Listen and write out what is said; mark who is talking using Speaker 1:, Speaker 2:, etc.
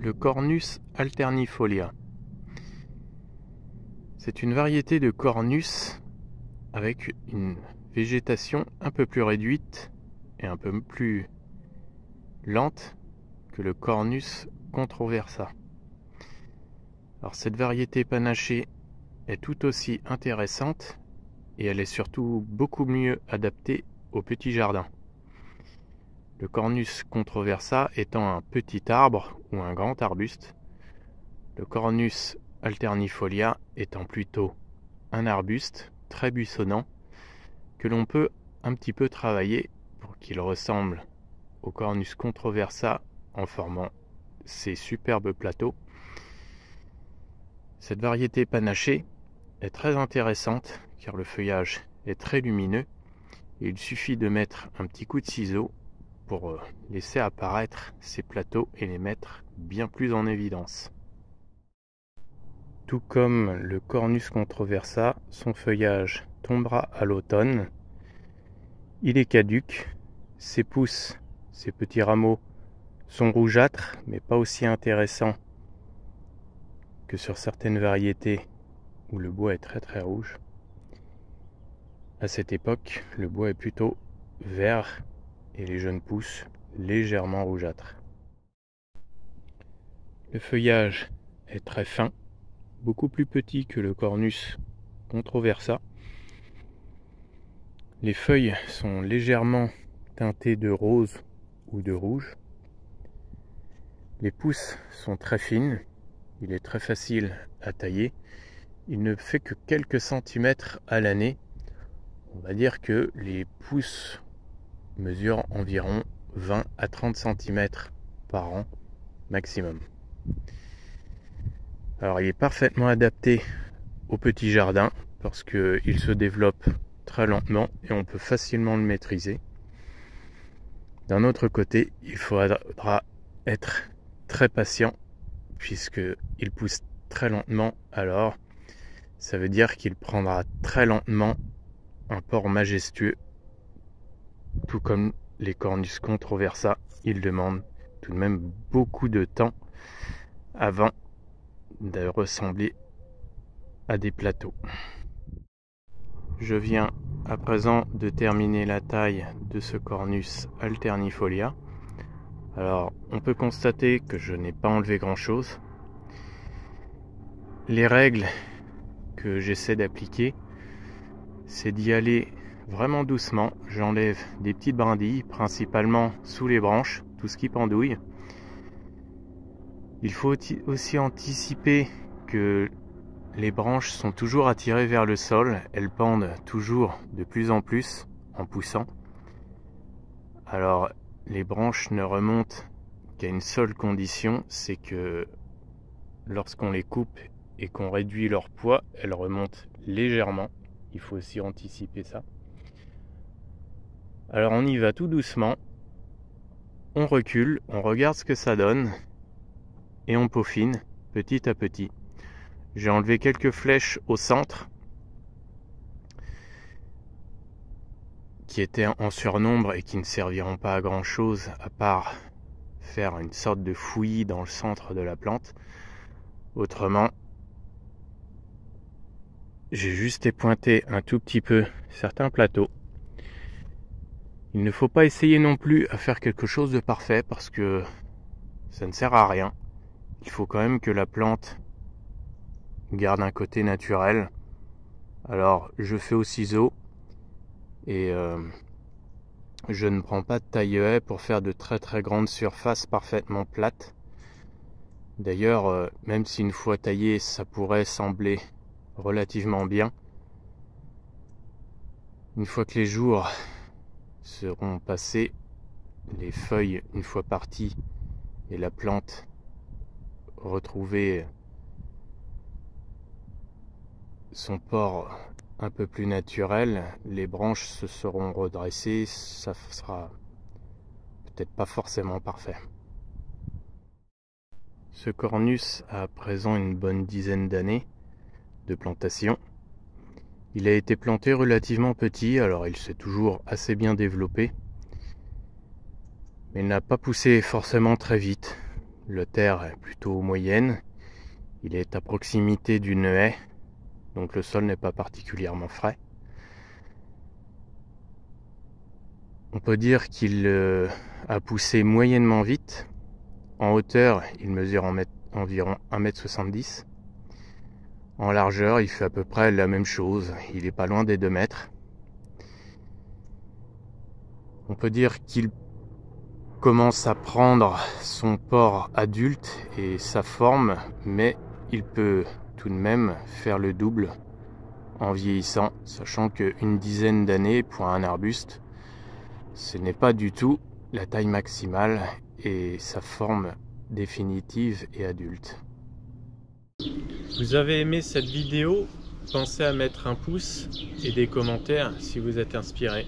Speaker 1: le Cornus alternifolia. C'est une variété de cornus avec une végétation un peu plus réduite et un peu plus lente que le Cornus controversa. Alors cette variété panachée est tout aussi intéressante et elle est surtout beaucoup mieux adaptée au petit jardin. Le Cornus controversa étant un petit arbre ou un grand arbuste, le Cornus alternifolia étant plutôt un arbuste très buissonnant que l'on peut un petit peu travailler pour qu'il ressemble au Cornus controversa en formant ces superbes plateaux. Cette variété panachée est très intéressante car le feuillage est très lumineux et il suffit de mettre un petit coup de ciseau pour laisser apparaître ces plateaux et les mettre bien plus en évidence. Tout comme le Cornus controversa, son feuillage tombera à l'automne. Il est caduc, ses pousses, ses petits rameaux sont rougeâtres, mais pas aussi intéressants que sur certaines variétés où le bois est très très rouge. À cette époque, le bois est plutôt vert et les jeunes pousses légèrement rougeâtres. Le feuillage est très fin, beaucoup plus petit que le Cornus controversa. Les feuilles sont légèrement teintées de rose ou de rouge. Les pousses sont très fines, il est très facile à tailler. Il ne fait que quelques centimètres à l'année. On va dire que les pousses mesurent environ 20 à 30 cm par an maximum. Alors il est parfaitement adapté au petit jardin parce qu'il se développe très lentement et on peut facilement le maîtriser. D'un autre côté, il faudra être très patient puisqu'il pousse très lentement, alors ça veut dire qu'il prendra très lentement un port majestueux. Tout comme les Cornus controversa, il demande tout de même beaucoup de temps avant de ressembler à des plateaux. Je viens à présent de terminer la taille de ce Cornus alternifolia. Alors on peut constater que je n'ai pas enlevé grand chose. Les règles que j'essaie d'appliquer, c'est d'y aller vraiment doucement. J'enlève des petites brindilles, principalement sous les branches, tout ce qui pendouille. Il faut aussi anticiper que les branches sont toujours attirées vers le sol, elles pendent toujours de plus en plus en poussant. Alors les branches ne remontent qu'à une seule condition, c'est que lorsqu'on les coupe et qu'on réduit leur poids, elles remontent légèrement. Il faut aussi anticiper ça. Alors on y va tout doucement, on recule, on regarde ce que ça donne et on peaufine petit à petit. J'ai enlevé quelques flèches au centre qui étaient en surnombre et qui ne serviront pas à grand chose à part faire une sorte de fouillis dans le centre de la plante. Autrement, j'ai juste épointé un tout petit peu certains plateaux. Il ne faut pas essayer non plus à faire quelque chose de parfait parce que ça ne sert à rien. Il faut quand même que la plante garde un côté naturel. Alors je fais au ciseau et je ne prends pas de taille-haie pour faire de très très grandes surfaces parfaitement plates. D'ailleurs, même si une fois taillé ça pourrait sembler relativement bien, une fois que les jours seront passés, les feuilles une fois parties et la plante retrouvée son port un peu plus naturel, les branches se seront redressées, ça sera peut-être pas forcément parfait. Ce Cornus a à présent une bonne dizaine d'années de plantation. Il a été planté relativement petit, alors il s'est toujours assez bien développé, mais il n'a pas poussé forcément très vite. Le terre est plutôt moyenne. Il est à proximité d'une haie, donc le sol n'est pas particulièrement frais. On peut dire qu'il a poussé moyennement vite. En hauteur, il mesure environ 1,70 m. En largeur, il fait à peu près la même chose. Il est pas loin des 2 mètres. On peut dire qu'il commence à prendre son port adulte et sa forme, mais il peut tout de même faire le double en vieillissant, sachant qu'une dizaine d'années pour un arbuste, ce n'est pas du tout la taille maximale et sa forme définitive et adulte. Vous avez aimé cette vidéo? Pensez à mettre un pouce et des commentaires si vous êtes inspiré.